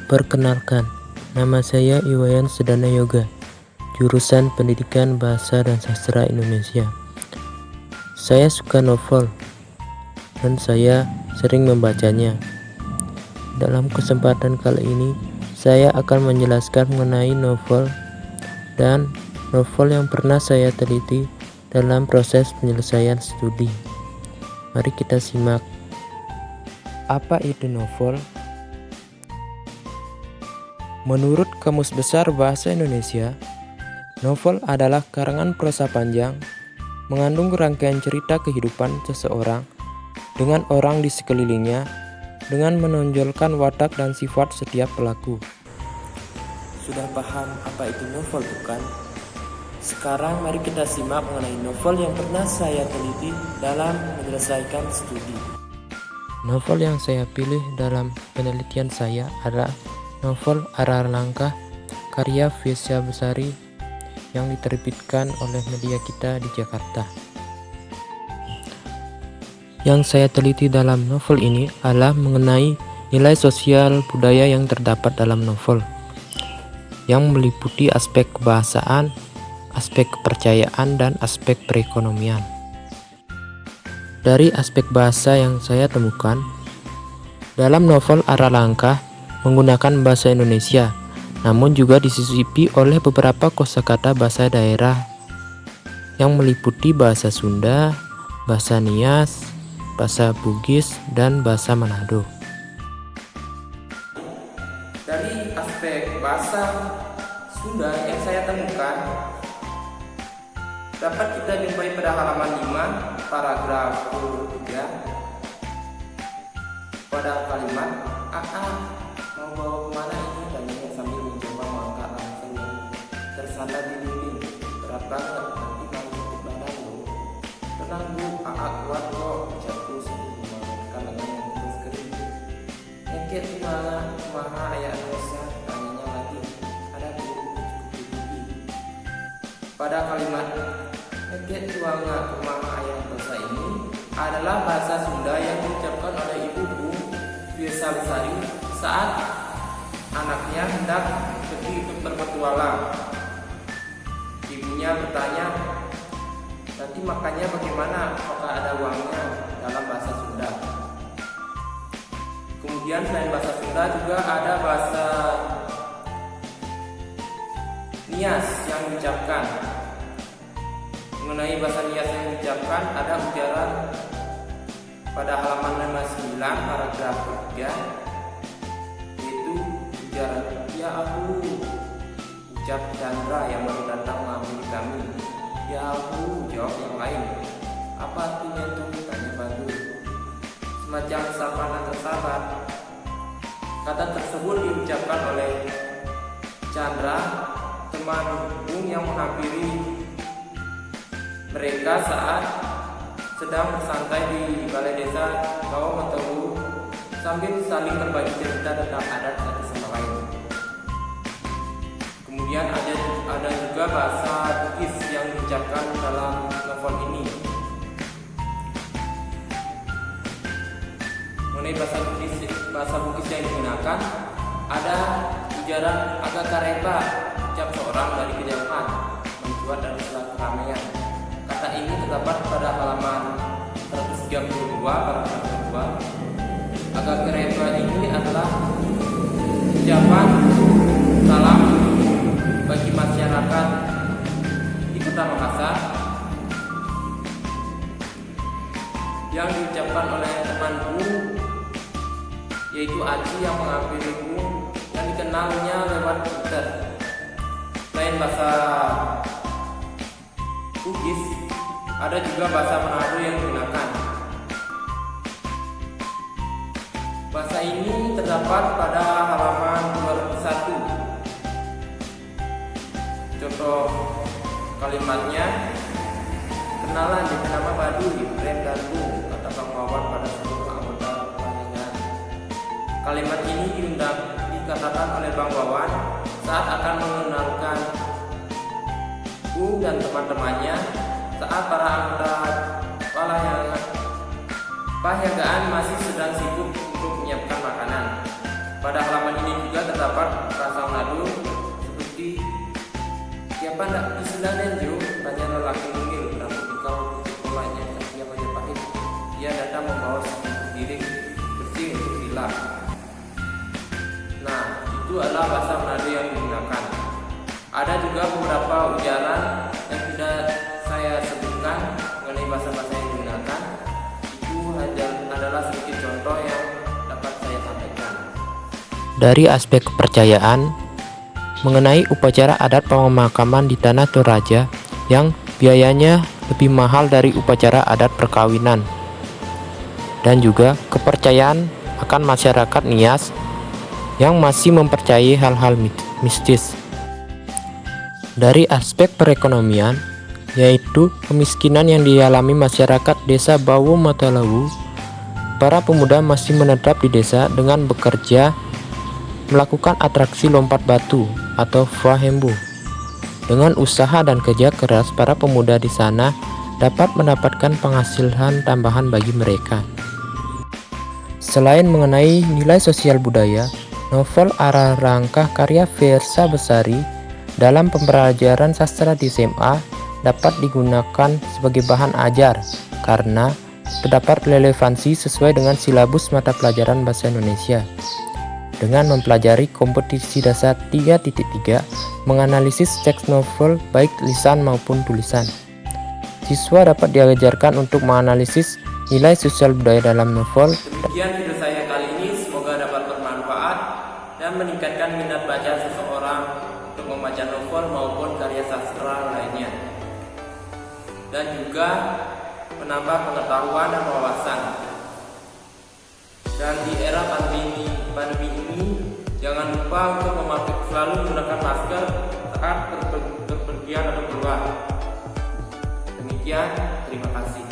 Perkenalkan, nama saya Iwayan Sedana Yoga, jurusan Pendidikan Bahasa dan Sastra Indonesia. Saya suka novel dan saya sering membacanya. Dalam kesempatan kali ini, saya akan menjelaskan mengenai novel dan novel yang pernah saya teliti dalam proses penyelesaian studi. Mari kita simak. Apa itu novel? Menurut Kamus Besar Bahasa Indonesia, novel adalah karangan prosa panjang mengandung rangkaian cerita kehidupan seseorang dengan orang di sekelilingnya dengan menonjolkan watak dan sifat setiap pelaku. Sudah paham apa itu novel, bukan? Sekarang mari kita simak mengenai novel yang pernah saya teliti dalam menyelesaikan studi. Novel yang saya pilih dalam penelitian saya adalah novel Arah Langkah karya Vesya Besari yang diterbitkan oleh Media Kita di Jakarta. Yang saya teliti dalam novel ini adalah mengenai nilai sosial budaya yang terdapat dalam novel, yang meliputi aspek kebahasaan, aspek kepercayaan, dan aspek perekonomian. Dari aspek bahasa yang saya temukan, dalam novel Arah Langkah menggunakan bahasa Indonesia, namun juga disisipi oleh beberapa kosakata bahasa daerah yang meliputi bahasa Sunda, bahasa Nias, bahasa Bugis, dan bahasa Manado. Dari aspek bahasa Sunda yang saya temukan dapat kita jumpai pada halaman 5, paragraf 3, pada kalimat mau bawa kemana ini, tanya sambil mencoba mengangkat langsung yang tersandar di dinding. Berat banget, nanti kamu sakit badan loh. Tenang bu, kuat kok, ucapku sambil membangunkan dengan yang terus kering. Nyekit gimana, kumaha ayah dosa, tanyanya lagi. Ada bu, cukup tinggi. Pada kalimat nyekit tuanga kumaha ayah dosa ini adalah bahasa Sunda yang diucapkan oleh ibuku Vesya Besari saat anaknya hendak pergi ikut berpetualang. Ibunya bertanya, nanti makannya bagaimana, apakah ada uangnya, dalam bahasa Sunda. Kemudian selain bahasa Sunda juga ada bahasa Nias yang diucapkan. Mengenai bahasa Nias yang diucapkan ada ujaran pada halaman 59 paragraf 3, yaitu ujaran ya aku, ucap Chandra yang baru datang mengambil kami. Ya aku, jawab yang lain. Apa artinya itu, tanya Batu. Semacam sapaan antar sahabat. Kata tersebut diucapkan oleh Chandra, teman Bung yang menghampiri mereka saat sedang bersantai di balai desa Kawomotobu sambil saling berbagi cerita tentang adat satu sama lain. Kemudian ada juga bahasa Bugis yang diucapkan dalam novel ini. Mengenai bahasa Bugis yang digunakan, ada ujaran agak kareba, ucap seorang dari kejauhan, mencuat dari sela keramaian. Kata ini terdapat pada halaman 132 paragraf 2. Agak kereba ini adalah ucapan salam bagi masyarakat di Kota Makassar yang diucapkan oleh temanku, yaitu Aci yang menghampiriku yang dikenalnya lewat Twitter. Selain bahasa Bugis, ada juga bahasa Manado yang digunakan. Bahasa ini terdapat pada halaman 201. Contoh kalimatnya, kenalan dengan nama Baduy, Brem dan Bung, kata Bang Wawan pada seluruh anggota pelayanan. Kalimat ini dikatakan oleh Bang Wawan saat akan mengenalkan Bung dan teman-temannya saat para anggota Pahyagaan masih sedang sibuk untuk menyiapkan makanan. Pada halaman ini juga terdapat adalah bahasa Manado yang digunakan. Ada juga beberapa ujaran yang tidak saya sebutkan mengenai bahasa-bahasa yang digunakan. Itu adalah sedikit contoh yang dapat saya sampaikan. Dari aspek kepercayaan, mengenai upacara adat pemakaman di Tanah Toraja yang biayanya lebih mahal dari upacara adat perkawinan, dan juga kepercayaan akan masyarakat Nias yang masih mempercayai hal-hal mistis. Dari aspek perekonomian, yaitu kemiskinan yang dialami masyarakat desa Bawo Matalawu, para pemuda masih menetap di desa dengan bekerja melakukan atraksi lompat batu atau Fahembu. Dengan usaha dan kerja keras, para pemuda di sana dapat mendapatkan penghasilan tambahan bagi mereka. Selain mengenai nilai sosial budaya, novel Arah Rangkah karya Fiersa Besari dalam pembelajaran sastra di SMA dapat digunakan sebagai bahan ajar karena terdapat relevansi sesuai dengan silabus mata pelajaran bahasa Indonesia. Dengan mempelajari kompetisi dasar 3.3 menganalisis teks novel baik lisan maupun tulisan, siswa dapat diajarkan untuk menganalisis nilai sosial budaya dalam novel. Demikian video saya kali ini, semoga dapat bermanfaat dan meningkatkan minat baca seseorang untuk membaca novel maupun karya sastra lainnya, dan juga menambah pengetahuan dan wawasan. Dan di era pandemi ini, jangan lupa untuk selalu menggunakan masker saat berpergian atau keluar. Demikian, terima kasih.